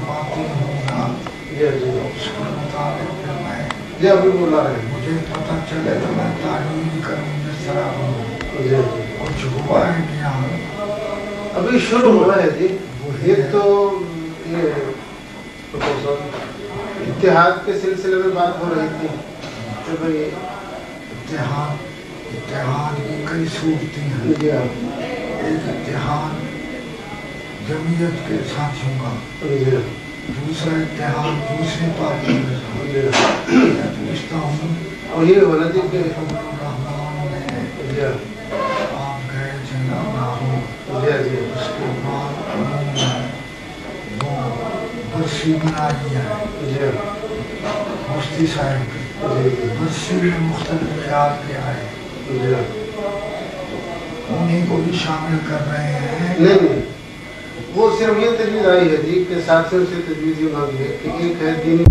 باطل ہوگا اس کے مطابق پھر میں جی ابھی بولا رہے مجھے پتہ چلے تو میں تعلیم کروں جس طرح ہوں کچھ ہوا ہے کہ یہاں ابھی شروع ہوا ہے جی ایک تو یہ اتحاد کے سلسلے میں بات ہو رہی تھی کہ بھئی اتحاد کی کئی صورتیں ہیں ایک اتحاد جمعیت کے ساتھیوں کا دوسرا اتحاد دوسرے پارٹیوں کے ساتھ میں پوچھتا ہوں اور یہ ہونا جی کہ رحمان میں آپ گئے تھے لاہور اس کے بعد انہوں نے وہ برسی بنائی ہے مفتی صاحب کی برسی میں مختلف خیال کے آئے انہیں کو بھی شامل کر رہے ہیں نہیں وہ صرف یہ تجویز آئی ہے جی کہ ساتھیوں سے تجویز یہ مانگی ہے کہ ایک ہے دینی